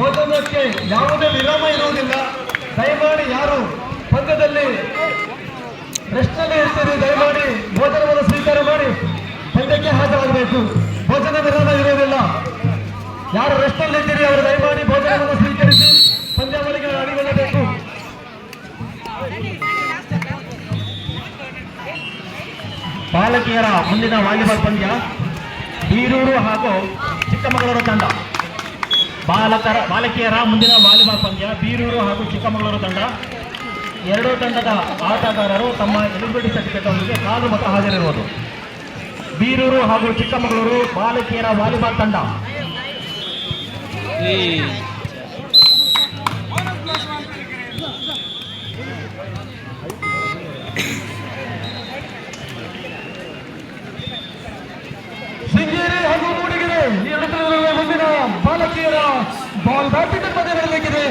ಭೋಜನಕ್ಕೆ ಯಾವುದೇ ವಿರಾಮ ಇರುವುದಿಲ್ಲ. ದಯಮಾಡಿ ಯಾರು ಪಂದ್ಯದಲ್ಲಿ ರೆಸ್ಟ್ನಲ್ಲಿ ಇರ್ತೀರಿ, ದಯಮಾಡಿ ಭೋಜನವನ್ನು ಸ್ವೀಕಾರ ಮಾಡಿ ಪಂದ್ಯಕ್ಕೆ ಹಾಜರಾಗಬೇಕು. ಭೋಜನ ವಿರಾಮ ಇರುವುದಿಲ್ಲ. ಯಾರು ರೆಸ್ಟ್ನಲ್ಲಿ ಇದ್ದೀರಿ ಅವರು ದಯಮಾಡಿ ಭೋಜನವನ್ನು ಸ್ವೀಕರಿಸಿ ಪಂದ್ಯಾವಳಿಗೆ ಅಡಿಗೊಳ್ಳಬೇಕು. ಬಾಲಕಿಯರ ಮುಂದಿನ ವಾಲಿಬಾಲ್ ಪಂದ್ಯ ಬೀರೂರು ಹಾಗೂ ಚಿಕ್ಕಮಗಳೂರು ತಂಡ. ಬಾಲಕಿಯರ ಮುಂದಿನ ವಾಲಿಬಾಲ್ ಪಂದ್ಯ ಬೀರೂರು ಹಾಗೂ ಚಿಕ್ಕಮಗಳೂರು ತಂಡ. ಎರಡೂ ತಂಡದ ಆಟಗಾರರು ತಮ್ಮ ಎಲಿಜಿಬಿಲಿಟಿ ಸರ್ಟಿಫಿಕೇಟ್ ಒಂದಿಗೆ ಕಾಲು ಮತ ಹಾಜರಿರುವುದು. ಬೀರೂರು ಹಾಗೂ ಚಿಕ್ಕಮಗಳೂರು ಬಾಲಕಿಯರ ವಾಲಿಬಾಲ್ ತಂಡ. ಶೃಂಗೇರಿ ಹಾಗೂ ಮೂಡಿಗೆರೆ ಮುಂದಿನ ಬಾಲಕಿಯರ ಬಾಲ್ ಬ್ಯಾಡ್ಮಿಂಟನ್ ಪಂದ್ಯ ನಡೆಯಬೇಕಿದೆ.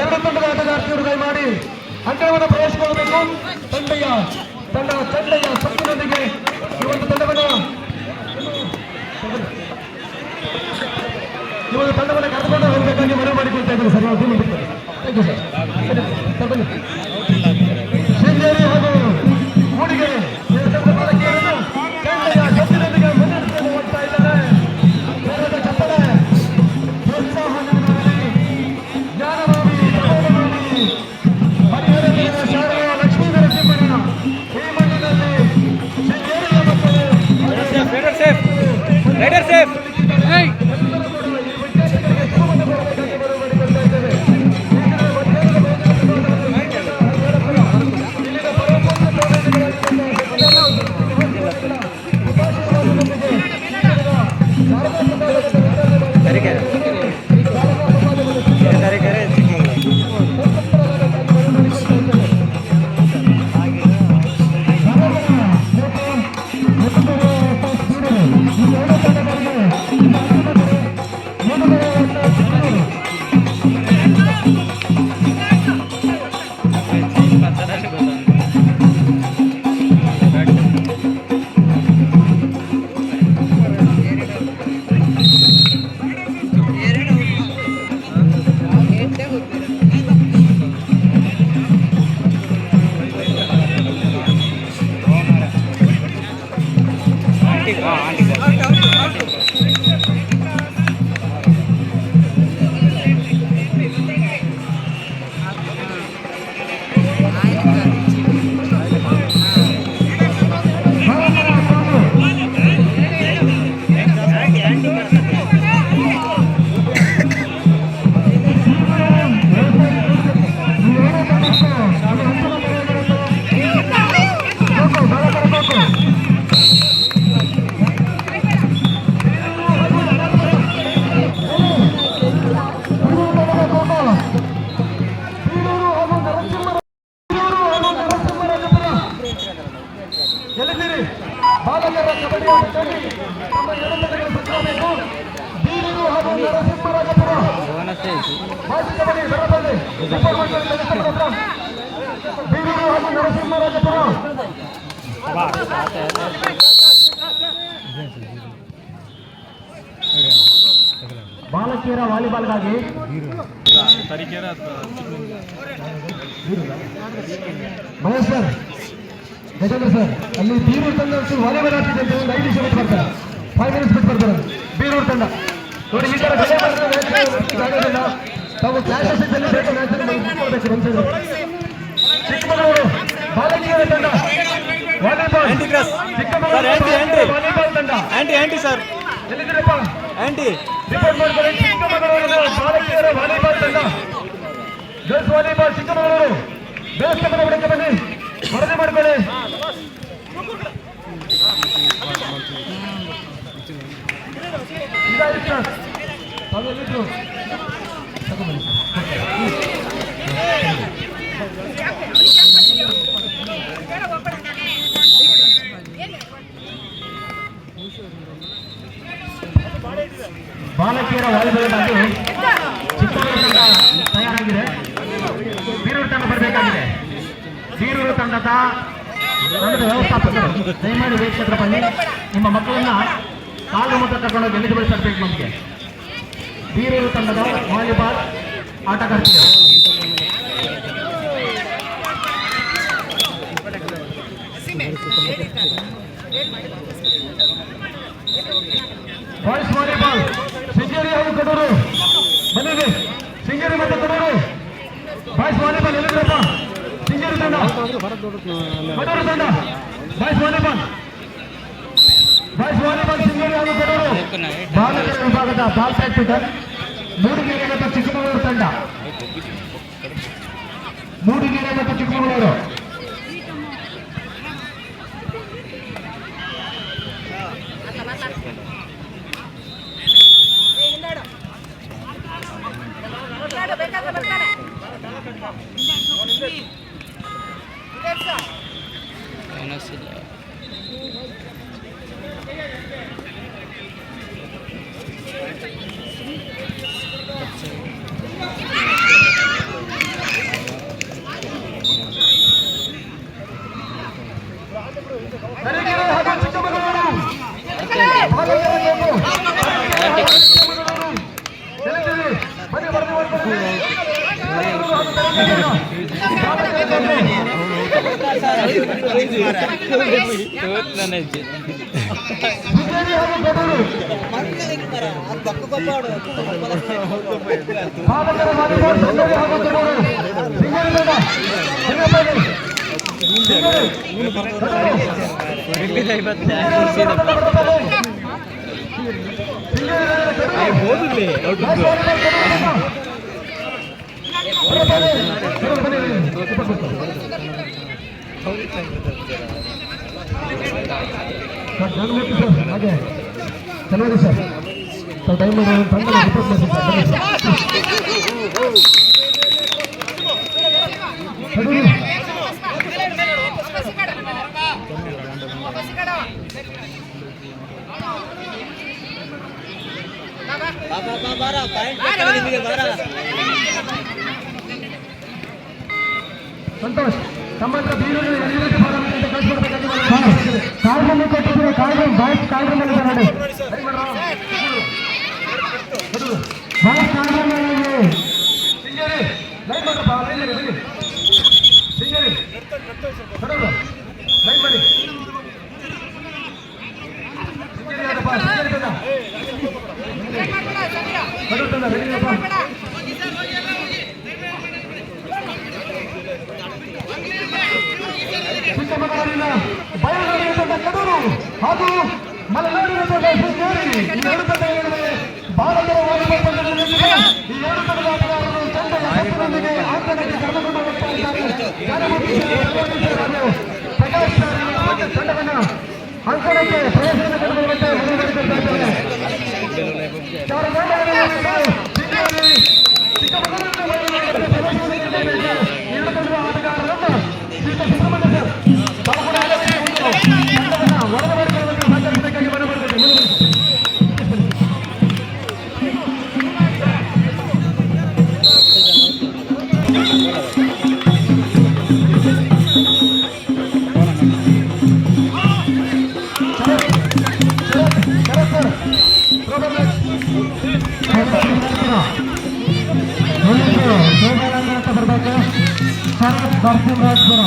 ಎರಡು ತಂಡದ ಆಟಗಾರ್ತಿಯರು ದಯಮಾಡಿ ಅಂಕಣವನ್ನು ಪ್ರವೇಶಿಸಿಕೊಳ್ಳಬೇಕು. ತಂಡಯ್ಯ ಸೊಪ್ಪಿನೊಂದಿಗೆ ಈ ಒಂದು ತಂಡವನ್ನು ಕರೆದುಕೊಂಡು ಹೋಗಬೇಕಾಗಿ ಮನವಿ ಮಾಡಿಕೊಳ್ತಾ ಇದ್ದಾರೆ sir. Thank you sir. Sringeri ಹಾಗೂ ಮೂಡಿಗೆರೆ ಬಾಲಕಿಯರನ್ನು ತಂಡಯ್ಯ ಸೊಪ್ಪಿನೊಂದಿಗೆ ಮುನ್ನಡೆಸಲು ಹೋಗ್ತಾ ಇದ್ದಾರೆ. ಚಪ್ಪಳೆ ಪ್ರೋತ್ಸಾಹ ಜ್ಞಾನವಾಗಿ ಶಾಲೆಯ ಲಕ್ಷ್ಮೀ ನರಸಿಂಹನ ಈ ಮಣ್ಣಿನಲ್ಲಿ ಶೃಂಗೇರಿಯ ಮಕ್ಕಳು ಬಾಲಕರ ಕಬಡ್ಡಿ ಆಟದಲ್ಲಿ ತಮ್ಮ ಎಡತಡೆಗಳು ಬಿಟ್ಟಬೇಕು. ಬೀರೂರು ಹಾಗೂ ನರಸಿಂಹರಾಜಪುರ ಬಾಯ್ಸ್ ಕಬಡ್ಡಿ ಬರಬಂದೆ ಬೀರೂರು ಹಾಗೂ ನರಸಿಂಹರಾಜಪುರ ಬಾಲಕಿಯರ ವಾಲಿಬಾಲ್ಗಾಗಿ ಮಹೇಶ್ ಸರ್, ಗಜೇಂದ್ರ ಸರ್, ಅಲ್ಲಿ ಬೀರೂರು ತಂಡ ವಾಲಿಬಾಲ್ ಆಡ್ತಿದೆ ಅಂತ ಒಂದು 5 ನಿಮಿಷ ಬಿಟ್ಟು ಬರ್ತಾರೆ, 5 ಮಿನಿಟ್ಸ್ ಬಿಟ್ಟು ಬರ್ತಾರೆ ಬೀರೂರು ತಂಡ. ನೋಡಿ, ಈ ತರ ಜಾಗದಿಂದ ತಾವು ಕ್ಲಾಸಸ್ ಬೇಕು. ಚಿಕ್ಕಮಗಳೂರು ಬಾಲಕಿಯರ ತಂಡ ವಾಲಿಬಾಲ್, ಚಿಕ್ಕಮಗಳೂರು ವಾಲಿಬಾಲ್ ತಂಡ ಸರ್ ಎಲ್ಲಿದ್ದೀರಪ್ಪ? ರಿಪೋರ್ಟ್ ಮಾಡ್ತಾರೆ. ಚಿಕ್ಕಮಗಳೂರಿನ ಬಾಲಕಿಯರ ವಾಲಿಬಾಲ್ ತಂಡ ಗರ್ಲ್ಸ್ ವಾಲಿಬಾಲ್ ಚಿಕ್ಕಮಗಳೂರು ದೇವಸ್ಥಾನದ ಒಳಗೆ ಬನ್ನಿ, ವರದಿ ಮಾಡ್ಕೊಳ್ಳಿ. ಬಾಲಕಿಯರ ವಾಲಿಬಾಲ್ ಆಗಿ ಚಿಕ್ಕಮಗಳೂರು ತಂಡ ತಯಾರಾಗಿದೆ. ಬೀರೂರು ತಂಡ ಬರಬೇಕಾಗಿದೆ. ಬೀರೂರು ತಂಡದ ವ್ಯವಸ್ಥಾಪಕರು ದಯಮಾಡಿ ವೇದಿಕೆ ಬನ್ನಿ. ನಿಮ್ಮ ಮಕ್ಕಳನ್ನ ಕಾಲು ಮತ್ತು ಕರ್ಕೊಂಡು ಎಲಿಜಿಬಲ್ ಸರ್ಟಿಫಿಕೇಟ್ ನಮಗೆ. ಬೀರೂರು ತಂಡದ ವಾಲಿಬಾಲ್ ಆಟಗಾರ್ತಿಯರು ಬಾಯ್ಸ್ ವಾಲಿಬಾಲ್ ಶೃಂಗೇರಿ ಹಾಗೂ ಕಡೂರು ಬಂದಿದೆ. ಶೃಂಗೇರಿ ಮತ್ತು ಕಡೂರು ಬಾಯ್ಸ್ ವಾಲಿಬಾಲ್ ಎಲ್ಲಿದ್ರಪ್ಪ? ಶೃಂಗೇರಿ ತಂಡ, ಕಡೂರು ತಂಡ ಬಾಯ್ಸ್ ವಾಲಿಬಾಲ್ ಶೃಂಗೇರಿ ಹಾಗೂ ಕಡೂರು. ಬಾಲಕರ ವಿಭಾಗದ ಬಾಲ್ ಪ್ರಾಕ್ಟಿಕಲ್ ಮೂಡಿಗೆರೆ ಮತ್ತು ಚಿಕ್ಕಮಗಳೂರು ತಂಡ. ಮೂಡಿಗೆರೆ ಮತ್ತು ಚಿಕ್ಕಮಗಳೂರು ಹಾಗೆ ಚೆನ್ನಾಗಿ ಸರ್ ಟೈಮ್ ಸಂತೋಷ್ ತಮ್ಮಂತ ಬೀರೂರು ಕಾರ್ಯಕ್ರಮ ಕೊಟ್ಟಿದ್ರೆ ಕಾರ್ಯಕ್ರಮ ಬಾಯ್ಸ್ ಕಾರ್ಯಕ್ರಮ ನೋಡಿ ಬಾಯ್ಸ್ ಕಾರ್ಯಕ್ರಮ ಶೃಂಗೇರಿ ಲೈನ್ ಮಾಡ್ರಪ್ಪ ಲೈನ್ ಬನ್ನಿ ಶೃಂಗೇರಿ ಕಡೂರು ಲೈನ್ ಮಾಡಿ ಶೃಂಗೇರಿ ಯಾರಪ್ಪ ಶೃಂಗೇರಿ ತಂದ ಕಡೂರು ತಂದ ರೆಡಿಯಪ್ಪ ಚಿಕ್ಕಮಗಳೂರಿನ ಬಯಲುಗಾರಿಕೆ ತಂಡ ಕಡೂರು ಹಾಗೂ ಮಲೆನಾಡಿನ ತಂಡ ಶೃಂಗೇರಿ ಈ ಎರಡು ತಂಡಗಳಿಗೆ ಭಾರತದ ವಾಲಿಬಾಲ್ ತಂಡದಲ್ಲಿ ಈ ಎರಡು ತಂಡದ ಆಟಗಾರರು ತಂಡದ ಸತ್ತರೊಂದಿಗೆ ಆಟಕ್ಕೆ ಕರೆದುಕೊಂಡು ಹೋಗ್ತಾ ಇದ್ದಾರೆ. ಪ್ರಕಾಶ್ ತಂಡವನ್ನು ಅಂಕಣಕ್ಕೆ ಪ್ರವೇಶನ ಕರೆದುಕೊಳ್ಳುವಂತೆ ಮುಂದುವರಿಸುತ್ತಿದ್ದಾರೆ. ಎರಡು ತಂಡದ ಆಟಗಾರರನ್ನು ಸುಬ್ರಹ್ಮಣ್ಯ ಸರ್ ವರದಿ ಮಾಡಿಕೊಳ್ಳುವಂತೆ ಸಂಚರಿಸಬೇಕಾಗಿ ಮನವರಿಕೆ ಬರಬೇಕು ಶರತ್ ನರಸಿಂಹರಾಜಪುರ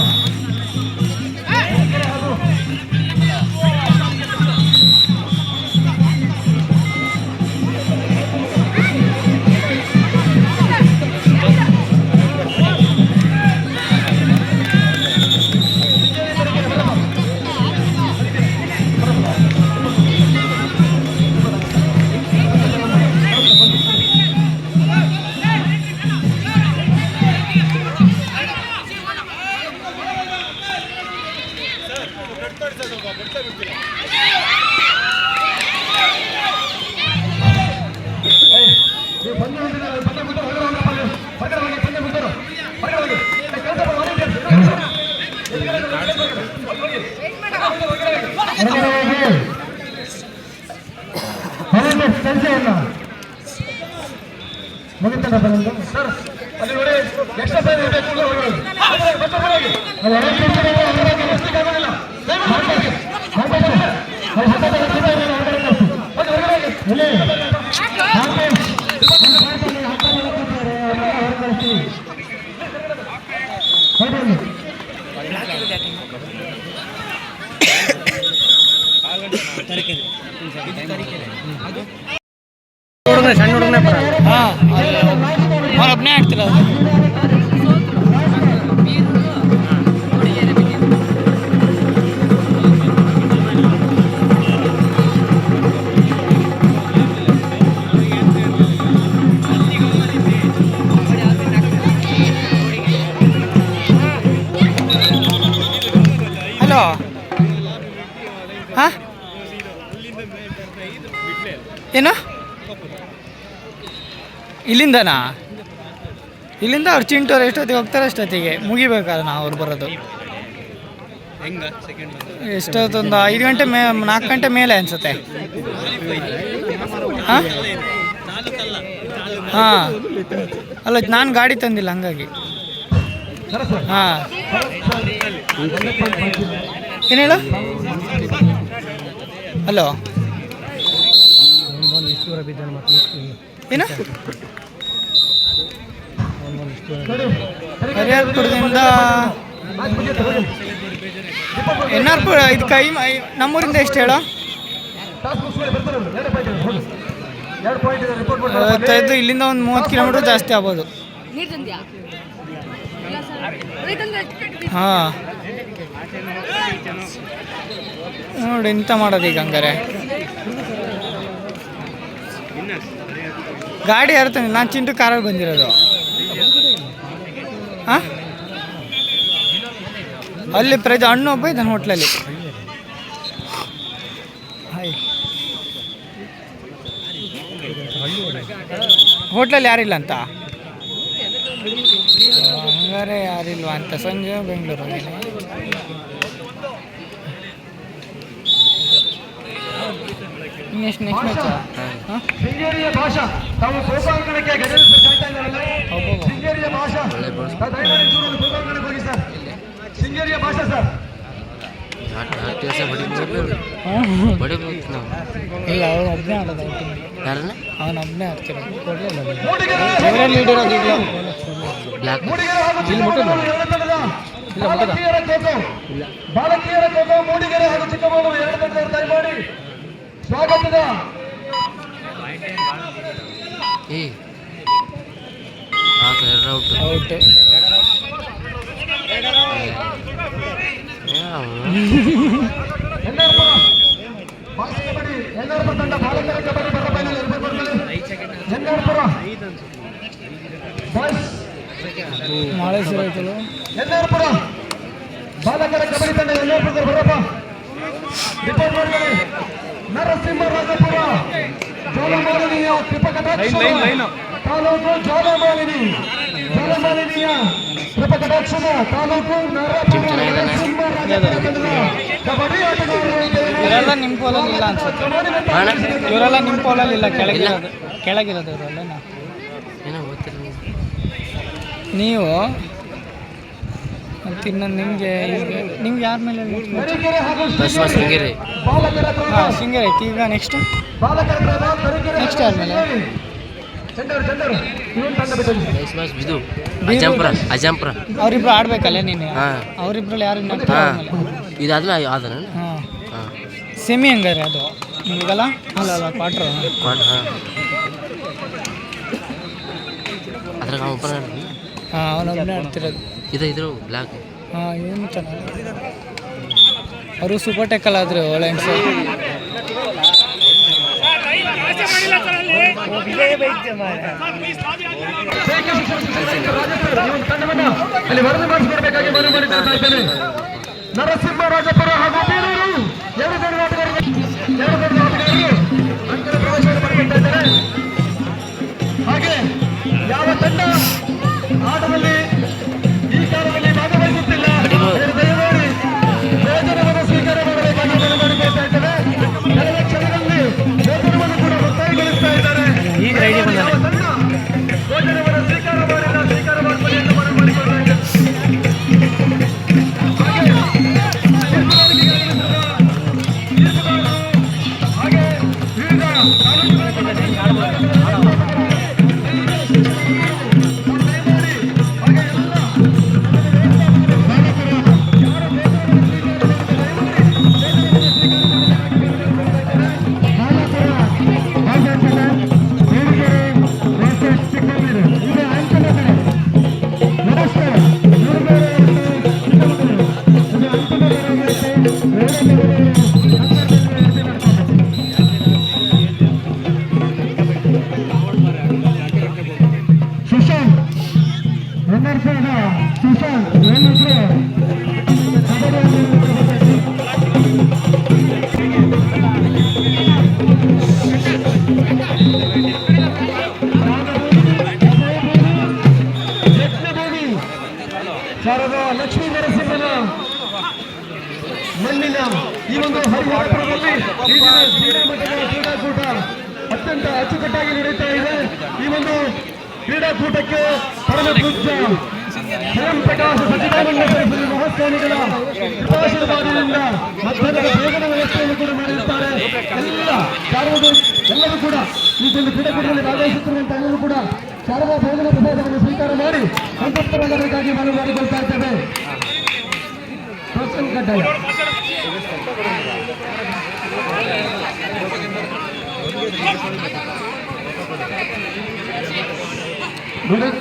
ಮುಗಿತನಪ್ಪ ನಮ್ದು ಸರ್. ಅಲ್ಲಿ ನೋಡಿ ಎಕ್ಸ್ಟ್ರಾ ಟೈಮ್ ಇರಬೇಕು. ಸಣ್ಣ ಹುಡುಗನೇ ಬರ ಒಬ್ಬನೇ ಆಡ್ತಿರ ಹಲೋ ಹಾಂ ಏನು ಇಲ್ಲಿಂದನಾ? ಇಲ್ಲಿಂದ ಅವ್ರು ಚಿಂಟೋರು ಎಷ್ಟೊತ್ತಿಗೆ ಹೋಗ್ತಾರೆ ಅಷ್ಟೊತ್ತಿಗೆ ಮುಗಿಬೇಕಾದ್ರೆ ನಾವು ಅವ್ರು ಬರೋದು ಎಷ್ಟೊತ್ತೊಂದು 5 ಗಂಟೆ 4 ಗಂಟೆ ಮೇಲೆ ಅನಿಸುತ್ತೆ. ಹಾಂ ಹಾಂ ಅಲ್ಲ ನಾನು ಗಾಡಿ ತಂದಿಲ್ಲ ಹಂಗಾಗಿ. ಹಾಂ ಏನು ಹೇಳು? ಹಲೋ ಏನು? ಹರಿಹರಪುರದಿಂದ ಎನ್ನಾರ್ಪುರ ಇದು ನಮ್ಮೂರಿಂದ ಎಷ್ಟು ಹೇಳೋ? 25 ಇಲ್ಲಿಂದ ಒಂದು 30 ಕಿಲೋಮೀಟ್ರ್ ಜಾಸ್ತಿ ಆಗ್ಬೋದು. ಹಾಂ ನೋಡಿ ಎಂತ ಮಾಡೋದು ಈಗ ಹಂಗಾರೆ. ಗಾಡಿ ಯಾರು ತಂದಿಲ್ಲ, ನಾನು ಚಿಂಟು ಕಾರಲ್ಲಿ ಬಂದಿರೋದು. ಹಾಂ ಅಲ್ಲಿ ಹಣ್ಣು ಒಬ್ಬ ಇದ್ದಾನೆ ಹೋಟ್ಲಲ್ಲಿ. ಹಾಯ್ ಹೋಟ್ಲಲ್ಲಿ ಯಾರಿಲ್ಲ ಅಂತ ಹಂಗಾರೆ ಯಾರಿಲ್ವಾ ಅಂತ. ಸಂಜೆ ಬೆಂಗಳೂರು ನೆಕ್ಸ್ಟ್ ಮ್ಯಾಚ್ ಶೃಂಗೇರಿಯ ಭಾಷಾ ತಾವು ಸೋಪಾಂಗಣಕ್ಕೆ ಶೃಂಗೇರಿಯ ಭಾಷಾ ಸೋಪಾಂಗಣಕ್ಕೆ ಹೋಗಿ ಸರ್. ಶೃಂಗೇರಿಯ ಭಾಷಾ ಸರ್ ಇಲ್ಲ ಅವನು ಒಬ್ಬನೇ ಆಡೋದು. ಅವನೊಬ್ಬನೇ ಆಡ್ತಿರೋದು. ಬಾಲಕಿಯರ ಖೋಖೋ ಮೂಡಿಗೆರೆ ಹಾಗೂ ಚಿಕ್ಕಮಗಳೂರು 2 ತಂಡದವರು ದಯಮಾಡಿ ಸ್ವಾಗತದ ಔಟ್. ಎನ್ನಾರ್ಪುರ ತಂಡ ಬಾಲಕರ ಕಬಡ್ಡಿ ಬರಬೈನಲ್ಲಿ ಎನ್ನಾರ್ಪುರ ಮಾಳೇಶ್ವರ ಎನ್ನಾರ್ಪುರ ಬಾಲಕರ ಕಬಡ್ಡಿ ತಂಡ ಎನ್ನಾರ್ಪುರ ಬರಪ್ಪ ರಿಪೋರ್ಟ್ ಮಾಡಿದರೆ ನರಸಿಂಹರಾಜಪುರ ಜೋಲಮಾಲಿನಿಯ ತಾಲೂಕು ಜೋಲಮಾಲಿನಿಯ ಕೃಪಕಟಾಕ್ಷದ ತಾಲೂಕು ಕಬಡ್ಡಿ ಆಟಗಾರರು. ಇವರೆಲ್ಲ ನಿಮ್ಮ ಪೋಲಲ್ಲಿ ಇಲ್ಲ ಅನ್ಸುತ್ತೆ. ಇವರೆಲ್ಲ ನಿಮ್ಮ ಪೋಲಲ್ಲಿ ಇಲ್ಲ, ಕೆಳಗಿರೋದು ಇವರೆಲ್ಲ. ನೀವು ಮತ್ತು ಇನ್ನೊಂದು ನಿಮಗೆ ಯಾರ ಮೇಲೆ? ಶೃಂಗೇರಿ. ಹಾಂ ಶೃಂಗೇರಿ ಐತಿ. ಈಗ ನೆಕ್ಸ್ಟ್ ಯಾರ ಮೇಲೆ? ಅವರಿಬ್ರು ಆಡ್ಬೇಕಲ್ಲ ನೀನು? ಅವರಿಬ್ರಲ್ಲಿ ಯಾರು ಇದಾದ್ಮೇಲೆ ಹಾಂ ಸೆಮಿ ಹಂಗಾರೆ ಅದು ನಿಮಗಲ್ಲ? ಅಲ್ಲ ಅಲ್ಲ ಕ್ವಾಟ್ರು. ಹಾಂ ಅವನೊಬ್ಬನೇ ಆಡ್ತಿರೋದು. ಇದ್ರು ಬ್ಲ್ಯಾಕ್. ಹಾಂ ಏನು ಚೆನ್ನಾಗಿ ಅವರು ಸೂಪರ್ ಟೆಕ್ಕಲ್ಲ ಆದರು ಲೈನ್ಸ್. ಅಲ್ಲಿ ವರದಿ ಮಾಡಿಸಿಕೊಡ್ಬೇಕಾಗಿ ಮನವಿ ಮಾಡಿಕೊಳ್ತಾ ಇದ್ದೇನೆ. ನರಸಿಂಹರಾಜಪುರ ಹಾಗೂ ಬೀರೂರು 2 ತಂಡ ಆಟಗಾರರು ಅಂಕಣ ಪ್ರವೇಶವನ್ನು ಮಾಡಿಕೊಳ್ತಾ ಇದ್ದಾರೆ. ಹಾಗೆ ಯಾವ ತಂಡ ಆಟದಲ್ಲಿ ಈ ಕಾಲದಲ್ಲಿ ಭಾಗವಹಿಸುತ್ತಿಲ್ಲ ದಯಮಾಡಿ ವೇತನವನ್ನು ಸ್ವೀಕಾರ ಮಾಡಬೇಕಾಗಿ ಮನವಿ ಮಾಡಿಕೊಳ್ತಾ ಇದ್ದೇವೆ. ಕೆಲವೇ ಕ್ಷಣಗಳಲ್ಲಿ ವೇತನವನ್ನು ಕೂಡ ಒತ್ತಾಯಗೊಳಿಸ್ತಾ ಇದ್ದಾರೆ. ಈಗ ರೆಡಿ ಬಂದ ಕನ್ನಡದ ಸುಶಾಂತ್ ಏನಿದ್ರು ಶಾರದ ಲಕ್ಷ್ಮೀ ನರಸಿಂಹನ ಮಣ್ಣಿನ ಈ ಒಂದು ಹರಿಹರಪುರದಲ್ಲಿ ಈ ದಿನ ಜಿಲ್ಲಾ ಮಟ್ಟದ ಕ್ರೀಡಾಕೂಟ ಅತ್ಯಂತ ಅಚ್ಚುಕಟ್ಟಾಗಿ ನಡೆಯುತ್ತಾ ಇದೆ. ಈ ಒಂದು ಕ್ರೀಡಾಕೂಟಕ್ಕೆ ಪರಮ ಪೂಜ್ಯ ಸ್ವಯಂ ಪ್ರಕಾಶ ಸಚಿದಾನಂದ ಸರಸ್ವತಿ ಮಹಾಸ್ವಾಮಿಗಳ ಕೃಪಾಶೀರ್ವಾದದಿಂದ ಮಧ್ಯಾಹ್ನದ ಭೋಜನ ವ್ಯವಸ್ಥೆಯನ್ನು ಕೂಡ ಮಾಡಿರುತ್ತಾರೆ. ಎಲ್ಲರೂ ಕೂಡ ಈ ಒಂದು ಕ್ರೀಡಾಕೂಟದಲ್ಲಿ ಭಾಗವಹಿಸುತ್ತಿರುವಂತಹ ಎಲ್ಲರೂ ಕೂಡ ಶಾರದಾ ಭೋಜನ ಪ್ರಸಾದವನ್ನು ಸ್ವೀಕಾರ ಮಾಡಿ ಸಂತೃಪ್ತರಾಗಬೇಕಾಗಿ ಮನವಿ ಮಾಡಿಕೊಳ್ತಾ ಇದ್ದೇವೆ. ಕಡ್ಡಾಯ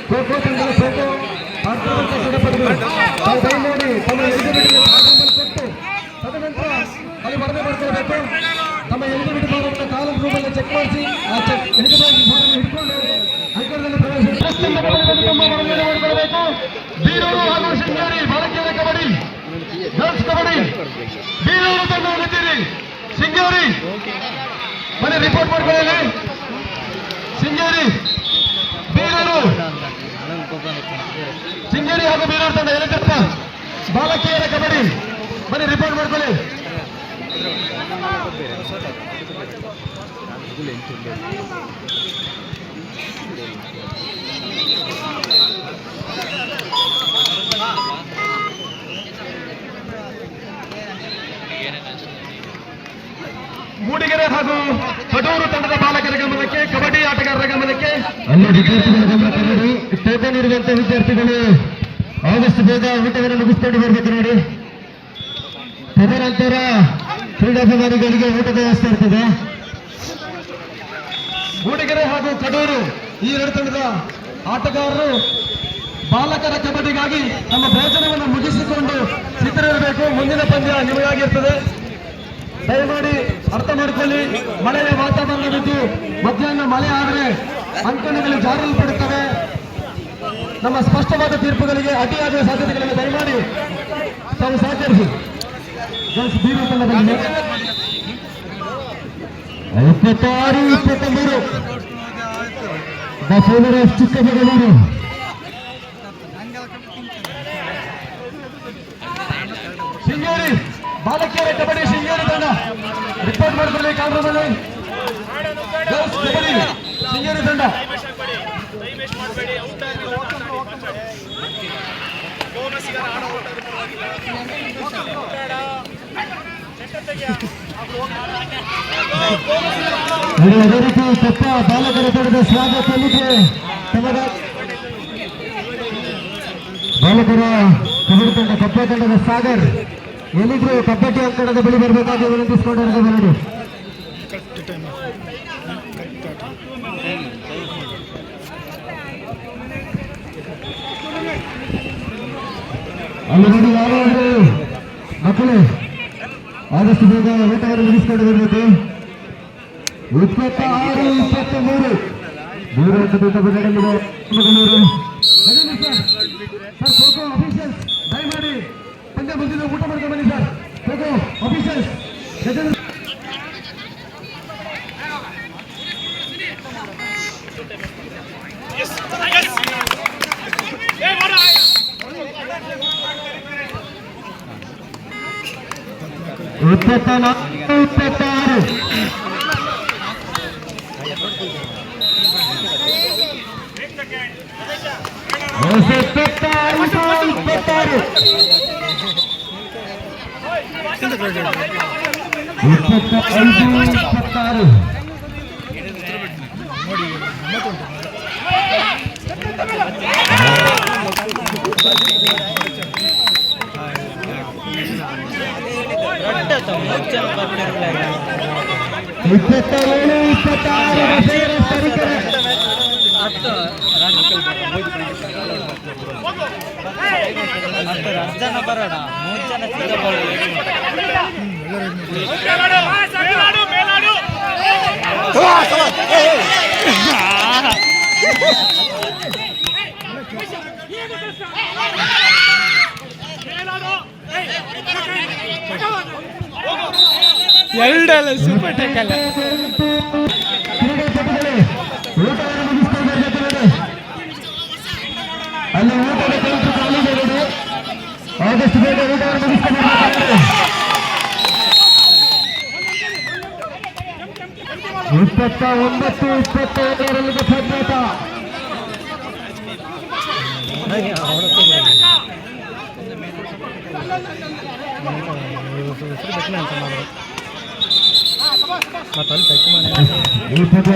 ಖೋಖೋ ತಂಡದ ಖೋಖೋ ಆಟಗಾರರ ಕ್ರೀಡಾಪಟುಗಳು ದಯಮಾಡಿ ತಮ್ಮ ಎಲಿಜಿಬಿಲಿಟಿ ಕೊಟ್ಟು ತದನಂತರ ಅಲ್ಲಿ ವರದಿ ಮಾಡ್ಕೊಳ್ಬೇಕು. ತಮ್ಮ ಎಲಿಜಿಬಿಲಿಟಿ ಫಾರ್ಮನ್ನು ಕಾಲಂ ರೂಮಲ್ಲಿ ಚೆಕ್ ಮಾಡಿಸಿ ಆ ಎಲಿಜಿಬಿಲಿಟಿ ಫಾರ್ಮ್ ಹಿಡ್ಕೊಂಡು ಅಂಕಣದಲ್ಲಿ ಪ್ರವೇಶ ಮಾಡಿಕೊಳ್ಬೇಕು. ಬೀರೂರು ಹಾಗೂ ಶೃಂಗೇರಿ ಬಾಲಕಿಯರ ಕಬಡ್ಡಿ ಗರ್ಲ್ಸ್ ಕಬಡ್ಡಿ ಬೀರೂರು ತಂಡ ನಿಂತಿರಿ. ಶೃಂಗೇರಿ ಮನೆ ರಿಪೋರ್ಟ್ ಮಾಡ್ಕೊಳ್ಳಿ. ಶೃಂಗೇರಿ ಬೀರೂರು ಶೃಂಗೇರಿ ಹಾಗೂ ಬೀರೂರು ತಂಡ ಎಲ್ಲಿದ್ದಪ್ಪ ಬಾಲಕಿಯರ ಕಬಡ್ಡಿ ಮನೆ ರಿಪೋರ್ಟ್ ಮಾಡ್ಕೊಳ್ಳಿ. ಮೂಡಿಗೆರೆ ಹಾಗೂ ಕಡೂರು ತಂಡದ ಬಾಲಕರ ಗಮನಕ್ಕೆ, ಕಬಡ್ಡಿ ಆಟಗಾರರ ಗಮನಕ್ಕೆ, ಅಲ್ಲಿ ವಿದ್ಯಾರ್ಥಿಗಳ ಗಮನಕ್ಕೆ ಟೋಕನ್ ಇರುವಂತಹ ವಿದ್ಯಾರ್ಥಿಗಳು ಆದಷ್ಟು ಬೇಗ ಊಟವನ್ನು ಮುಗಿಸ್ಕೊಂಡು ಬರಬೇಕು ನೋಡಿ. ತದನಂತರ ಕ್ರೀಡಾಭಿಮಾನಿಗಳಿಗೆ ಊಟದ ವ್ಯವಸ್ಥೆ ಇರ್ತದೆ. ಮೂಡಿಗೆರೆ ಹಾಗೂ ಕಡೂರು ಈ ಎರಡು ತಂಡದ ಆಟಗಾರರು ಬಾಲಕರ ಕಬಡ್ಡಿಗಾಗಿ ನಮ್ಮ ಭೋಜನವನ್ನು ಮುಗಿಸಿಕೊಂಡು ಸಿದ್ಧರಿರಬೇಕು. ಮುಂದಿನ ಪಂದ್ಯ ನಿಮಗಾಗಿರ್ತದೆ. ದಯಮಾಡಿ ಅರ್ಥ ಮಾಡಿಕೊಳ್ಳಿ. ಮಳೆಯ ವಾತಾವರಣವಿದ್ದು ಮಧ್ಯಾಹ್ನ ಮಳೆ ಆದರೆ ಅಂಕಣಗಳು ಜಾರಲ್ಪಡುತ್ತವೆ. ನಮ್ಮ ಸ್ಪಷ್ಟವಾದ ತೀರ್ಪುಗಳಿಗೆ ಅಡ್ಡಿಯಾಗುವ ಸಾಧ್ಯತೆಗಳನ್ನು ದಯಮಾಡಿ ತಾವು ಸಹಕರಿಸಿ. ಬೀರು ತಂಡದಲ್ಲಿ 56-23 the favour of Chikkamagaluru. Sringeri ಬಾಲಕಿಯರ ಕಬಡ್ಡಿ ಶೃಂಗೇರಿ ತಂಡ ರಿಪೋರ್ಟ್ ಮಾಡಿಕೊಳ್ಳಿ. ಕಾಂಗ್ರೆಸ್ನಲ್ಲಿ ಕಬಡ್ಡಿ ಶೃಂಗೇರಿ ತಂಡ ಅದೇ ರೀತಿ ಕೊಪ್ಪ ಬಾಲಕರ ತಂಡದ ಸ್ವಾಗತಕ್ಕೆ ಬಾಲಕರ ಕಬಡ್ಡಿ ತಂಡ ಕೊಪ್ಪ ತಂಡದ ಸಾಗರ್ ಎಲ್ಲಿದ್ರು ಕಬಡ್ಡಿ ಅಂಕಣದ ಬಳಿ ಬರಬೇಕಾಗಿ ವಿನಂತಿಸಿಕೊಂಡಿರೋದು ನೋಡಿ. ಅಲ್ಲಿ ನೋಡಿ ಯಾರಾದ್ರೂ ಮಕ್ಕಳು ಆದಷ್ಟು ಬೇಗ ಊಟವನ್ನು ಮುಗಿಸಿಕೊಂಡು ಬರಬೇಕು. 26-23 ಮಂಗಳೂರು. ಸರ್ ಖೋಖೋ ಅಫಿಷಿಯಲ್ಸ್ ದಯಮಾಡಿ ಪಂದ್ಯ ಮುಗಿದ ಊಟ ಮಾಡ್ಕೊಂಡು ಬನ್ನಿ ಸರ್. ಖೋಖೋ ಅಫಿಷಿಯಲ್ಸ್ ಜನ ಬರೋಣ 3 ಜನ ಎರಡಲ್ಲ ಸೂಪರ್ ಟೇಕಲ್ಲ. ಊಟವನ್ನು ಮುಗಿಸ್ಕೊಂಡು ಅಲ್ಲಿ ಊಟದ ಕೆಲಸ ಕಾಲಿದೆ ನೋಡಿ. ಆದಷ್ಟು ಬೇಗ ಊಟವನ್ನು ಮುಗಿಸ್ಕೊಂಡು 29-22 ಸಾಧ್ಯತ. ಈ ಪದ್ಯ